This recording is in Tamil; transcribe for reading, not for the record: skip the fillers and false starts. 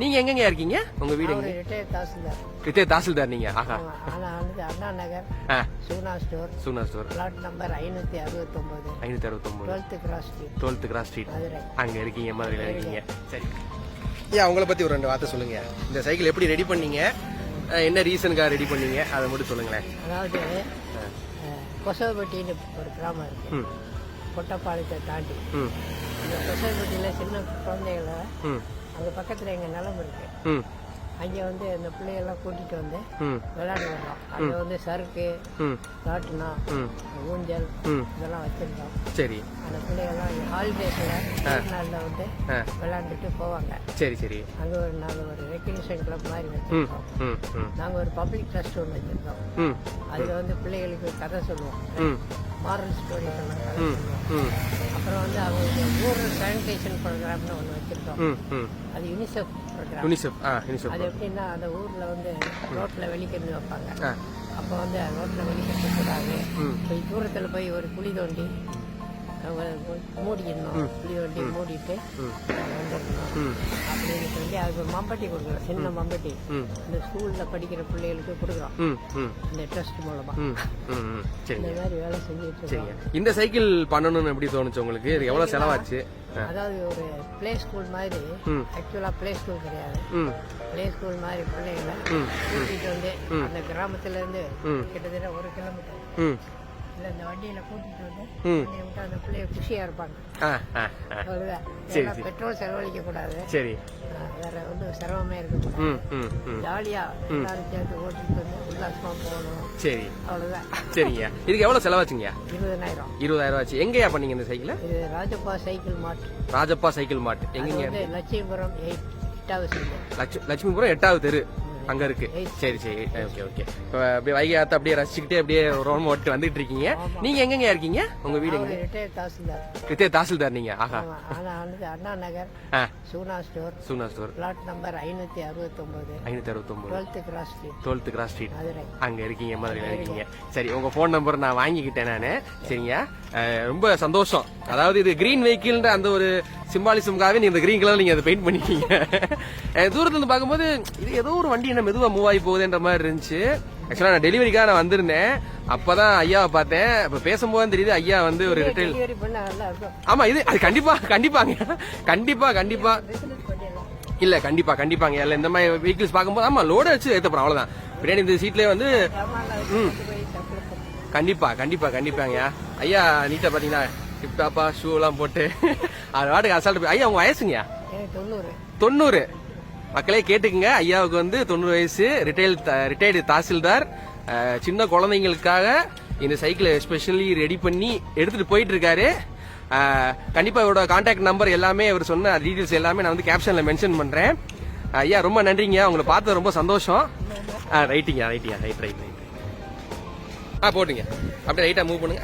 நீங்க எங்கங்க இருக்கீங்க? உங்க வீடு எங்க? ரிட்டையர் தாசில்தார் நீங்க. ஆஹா. அண்ணா நகர் சூனா store flat number 569 12th cross street அங்க இருக்கீங்க, மதுரையில இருக்கீங்க. சரி ஐயா, உங்களை பத்தி ஒரு 2 வார்த்தை சொல்லுங்க. இந்த சைக்கிள் எப்படி ரெடி பண்ணீங்க, என்ன ரீசனுக்காக ரெடி பண்ணீங்க, அதை மட்டும் சொல்லுங்களேன். அதாவது கொசவப்பட்டின்னு ஒரு கிராமம் இருக்கு, கொட்டப்பாளையத்தை தாண்டி. இந்த கொசவப்பட்டியில சின்ன குழந்தைகளை அங்க பக்கத்துல எங்க நிலம் இருக்கு, அங்கே வந்து இந்த பிள்ளைகள்லாம் கூட்டிட்டு வந்து விளையாட வரோம். அங்கே வந்து சறுக்கு, காட்டுனா, ஊஞ்சல் இதெல்லாம் வச்சிருக்கோம். சரி. அந்த பிள்ளைகள்லாம் ஹாலிடேஸ்ல நாளில் வந்து விளையாண்டுட்டு போவாங்க. சரி சரி. அங்கே நாங்கள் ஒரு ரெக்ரியேஷன் கிளப் மாதிரி வச்சிருக்கோம். நாங்கள் ஒரு பப்ளிக் ட்ரஸ்ட் ஒன்று வச்சிருக்கோம். அதில் வந்து பிள்ளைகளுக்கு கதை சொல்லுவோம், மாரல் ஸ்டோரி சொன்ன கதை சொல்லுவோம். அப்புறம் வந்து அவங்க ரூரல் சானிடேஷன் ப்ரோக்ராம்னு ஒன்று வச்சிருக்கோம். அது யூனிசெஃப் ப்ரோக்ராம். அது எப்படின்னா அந்த ஊர்ல வந்து ரோட்ல வெளிக்கிறது வைப்பாங்க. அப்போ வந்து ரோட்ல வெளிக்கிறது கூடாது, போய் தூரத்துல போய் ஒரு குழி தோண்டி மூடிடணும், குழி தோண்டி மூடிட்டு வந்துடணும் அப்படின்னு சொல்லி அதுக்கு ஒரு மம்பட்டி கொடுக்குறோம், சின்ன மம்பட்டி. இந்த ஸ்கூல்ல படிக்கிற பிள்ளைகளுக்கு கொடுக்குறோம் இந்த ட்ரஸ்ட் மூலமா. இந்த மாதிரி வேலை செஞ்சுட்டு இருக்கோம். இந்த சைக்கிள் பண்ணணும்னு எப்படி தோணுச்சு உங்களுக்கு? எவ்வளவு செலவாச்சு? அதாவது ஒரு பிளே ஸ்கூல் மாதிரி, ஆக்சுவலா பிளே ஸ்கூல் கிடையாது, பிளே ஸ்கூல் மாதிரி பிள்ளைகளை கூட்டிட்டு வந்து அந்த கிராமத்துல இருந்து கிட்டத்தட்ட 1 கிலோமீட்டர் இந்த வண்டியில கூட்டிட்டு வந்து விட்டு அந்த பிள்ளைய குஷியா இருப்பாங்க. பெட்ரோல் செலவழிக்க கூடாது, சரி, வேற வந்து சிரமமே இருக்கக்கூடாது, ஜாலியா எல்லாரும் சேர்ந்து ஓட்டிட்டு வந்து உல்லாசமா போகணும். சரி, அவ்வளவுதான். சரிங்க. இதுக்கு எவ்வளவு செலவாச்சுங்க? 20,000 ஆச்சு. எங்கயா பண்ணீங்க இந்த சைக்கிள்? இது ராஜப்பா சைக்கிள் மார்ட். எங்க? லட்சுமிபுரம் 8வது லட்சுமிபுரம் 8வது தெரு அங்க இருக்கு. சரி சரி, ஓகே ஓகே. இப்போ அப்படியே வைகை ஆத்த அப்படியே ரசிச்சுக்கிட்டே அப்படியே ரோம் ஓட்டு வந்துட்டு இருக்கீங்க. நீங்க எங்கங்க இருக்கீங்க? உங்க வீடு எங்க? ரிட்டையர் தாசில்தார் நீங்க. ஆஹா. அண்ணா நகர் சூனா store flat number 569 12th cross street அங்க இருக்கீங்க, மதுரையில இருக்கீங்க. சரி, உங்க போன் நம்பர் நான் வாங்கிக்கிட்டேன் நானு. சரிங்க, ரொம்ப சந்தோஷம். அதாவது இது கிரீன் வெஹிக்கிள்ன்ற அந்த ஒரு சிம்பாலிசம்காகவே நீங்க இந்த கிரீன் கலர் நீங்க அதை பெயிண்ட் பண்ணிக்கீங்க. தூரத்துல இருந்து பார்க்கும்போது இது ஏதோ ஒரு வண்டி என்ன மெதுவா மூவ் ஆகி போகுதுன்ற மாதிரி இருந்துச்சு. ஆக்சுவலா நான் டெலிவரிக்காக நான் வந்திருந்தேன், அப்பதான் ஐயாவை பார்த்தேன். இப்ப பேசும்போது தெரியுது ஐயா வந்து ஒரு ரிட்டைல். ஆமா, இது அது கண்டிப்பாங்க இல்ல, கண்டிப்பாங்க. இல்ல இந்த மாதிரி வெஹிக்கிள்ஸ் பார்க்கும்போது ஆமா லோட வச்சு ஏத்தப்படும், அவ்வளவுதான். பின்னாடி இந்த சீட்லயே வந்து கண்டிப்பாங்க. ஐயா நீட்டா பாத்தீங்கன்னா டிப்டாப்பா ஷூ எல்லாம் போட்டு அது வாட்டுக்கு அசால்ட். ஐயா உங்க வயசுங்க? 90. மக்களே கேட்டுக்குங்க, ஐயாவுக்கு வந்து 90 வயசு, ரிட்டையர்டு தாசில்தார். சின்ன குழந்தைங்களுக்காக இந்த சைக்கிளை எஸ்பெஷலி ரெடி பண்ணி எடுத்துட்டு போயிட்டு இருக்காரு. கண்டிப்பா இவரோட கான்டாக்ட் நம்பர் எல்லாமே அவர் சொன்ன டீடைல்ஸ் எல்லாமே நான் வந்து கேப்ஷன்ல மென்ஷன் பண்றேன். ஐயா ரொம்ப நன்றிங்க, உங்களை பார்த்தது ரொம்ப சந்தோஷம். ரைட்டுங்க, ரைட் போட்டுங்க, அப்படியே ரைட்டா மூவ் பண்ணுங்க.